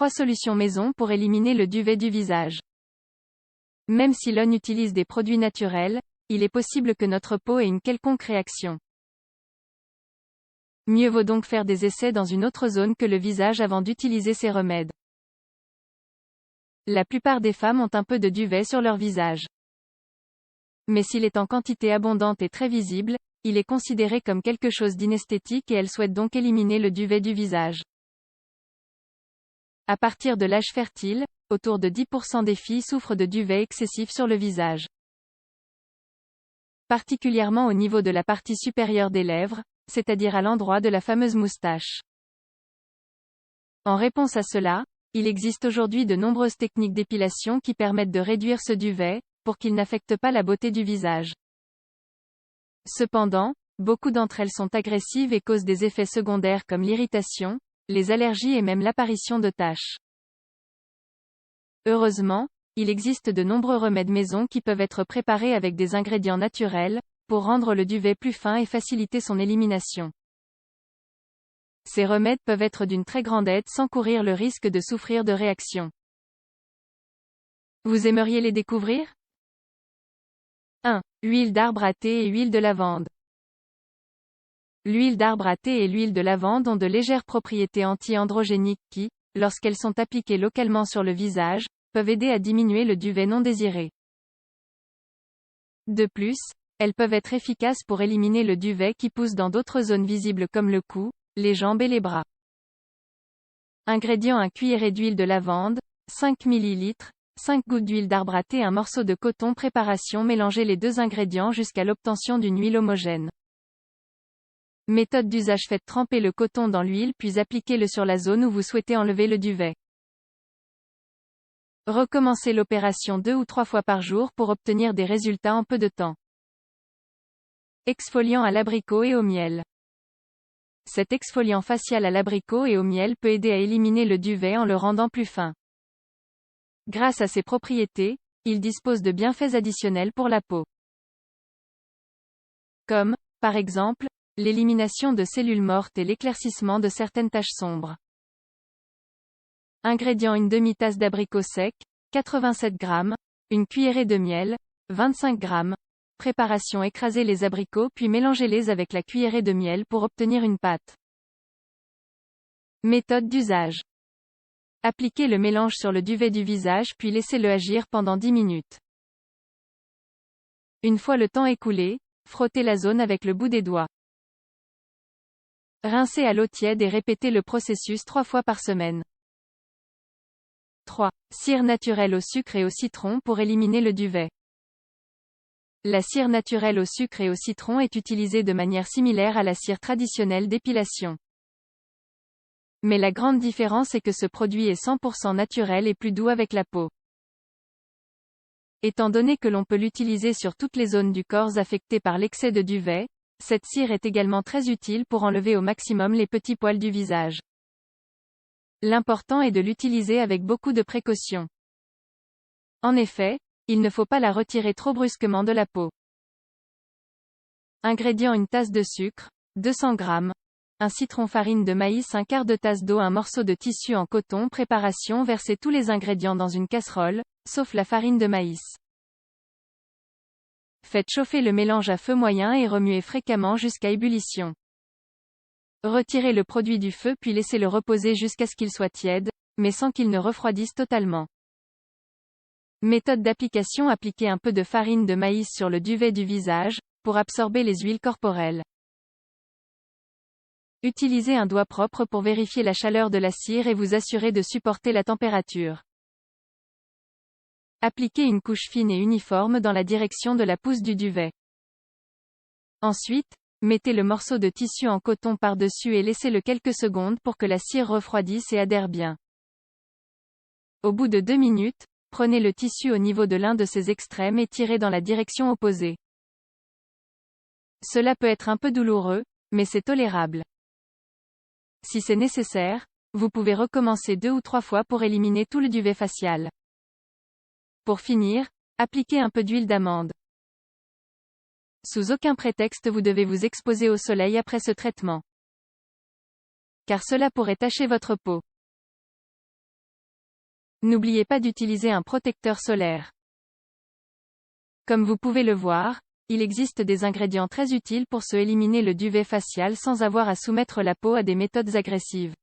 3 solutions maison pour éliminer le duvet du visage. Même si l'on utilise des produits naturels, il est possible que notre peau ait une quelconque réaction. Mieux vaut donc faire des essais dans une autre zone que le visage avant d'utiliser ces remèdes. La plupart des femmes ont un peu de duvet sur leur visage. Mais s'il est en quantité abondante et très visible, il est considéré comme quelque chose d'inesthétique et elles souhaitent donc éliminer le duvet du visage. À partir de l'âge fertile, autour de 10% des filles souffrent de duvet excessif sur le visage. Particulièrement au niveau de la partie supérieure des lèvres, c'est-à-dire à l'endroit de la fameuse moustache. En réponse à cela, il existe aujourd'hui de nombreuses techniques d'épilation qui permettent de réduire ce duvet, pour qu'il n'affecte pas la beauté du visage. Cependant, beaucoup d'entre elles sont agressives et causent des effets secondaires comme l'irritation, les allergies et même l'apparition de taches. Heureusement, il existe de nombreux remèdes maison qui peuvent être préparés avec des ingrédients naturels, pour rendre le duvet plus fin et faciliter son élimination. Ces remèdes peuvent être d'une très grande aide sans courir le risque de souffrir de réactions. Vous aimeriez les découvrir? 1. Huile d'arbre à thé et huile de lavande. L'huile d'arbre à thé et l'huile de lavande ont de légères propriétés anti-androgéniques qui, lorsqu'elles sont appliquées localement sur le visage, peuvent aider à diminuer le duvet non désiré. De plus, elles peuvent être efficaces pour éliminer le duvet qui pousse dans d'autres zones visibles comme le cou, les jambes et les bras. Ingrédients: 1 cuillerée d'huile de lavande, 5 ml, 5 gouttes d'huile d'arbre à thé, un morceau de coton. Préparation: mélangez les deux ingrédients jusqu'à l'obtention d'une huile homogène. Méthode d'usage: faites tremper le coton dans l'huile puis appliquez-le sur la zone où vous souhaitez enlever le duvet. Recommencez l'opération 2 ou 3 fois par jour pour obtenir des résultats en peu de temps. Exfoliant à l'abricot et au miel. Cet exfoliant facial à l'abricot et au miel peut aider à éliminer le duvet en le rendant plus fin. Grâce à ses propriétés, il dispose de bienfaits additionnels pour la peau. Comme, par exemple, l'élimination de cellules mortes et l'éclaircissement de certaines taches sombres. Ingrédients: une demi-tasse d'abricots secs, 87 g, une cuillerée de miel, 25 g. Préparation: écrasez les abricots puis mélangez-les avec la cuillerée de miel pour obtenir une pâte. Méthode d'usage. Appliquez le mélange sur le duvet du visage puis laissez-le agir pendant 10 minutes. Une fois le temps écoulé, frottez la zone avec le bout des doigts. Rincez à l'eau tiède et répétez le processus 3 fois par semaine. 3. Cire naturelle au sucre et au citron pour éliminer le duvet. La cire naturelle au sucre et au citron est utilisée de manière similaire à la cire traditionnelle d'épilation. Mais la grande différence est que ce produit est 100% naturel et plus doux avec la peau. Étant donné que l'on peut l'utiliser sur toutes les zones du corps affectées par l'excès de duvet, cette cire est également très utile pour enlever au maximum les petits poils du visage. L'important est de l'utiliser avec beaucoup de précaution. En effet, il ne faut pas la retirer trop brusquement de la peau. Ingrédients: une tasse de sucre, 200 g, un citron, farine de maïs, un quart de tasse d'eau, un morceau de tissu en coton. Préparation: versez tous les ingrédients dans une casserole, sauf la farine de maïs. Faites chauffer le mélange à feu moyen et remuez fréquemment jusqu'à ébullition. Retirez le produit du feu puis laissez-le reposer jusqu'à ce qu'il soit tiède, mais sans qu'il ne refroidisse totalement. Méthode d'application: appliquez un peu de farine de maïs sur le duvet du visage, pour absorber les huiles corporelles. Utilisez un doigt propre pour vérifier la chaleur de la cire et vous assurer de supporter la température. Appliquez une couche fine et uniforme dans la direction de la pousse du duvet. Ensuite, mettez le morceau de tissu en coton par-dessus et laissez-le quelques secondes pour que la cire refroidisse et adhère bien. Au bout de 2 minutes, prenez le tissu au niveau de l'un de ses extrêmes et tirez dans la direction opposée. Cela peut être un peu douloureux, mais c'est tolérable. Si c'est nécessaire, vous pouvez recommencer 2 ou 3 fois pour éliminer tout le duvet facial. Pour finir, appliquez un peu d'huile d'amande. Sous aucun prétexte vous devez vous exposer au soleil après ce traitement, car cela pourrait tacher votre peau. N'oubliez pas d'utiliser un protecteur solaire. Comme vous pouvez le voir, il existe des ingrédients très utiles pour se éliminer le duvet facial sans avoir à soumettre la peau à des méthodes agressives.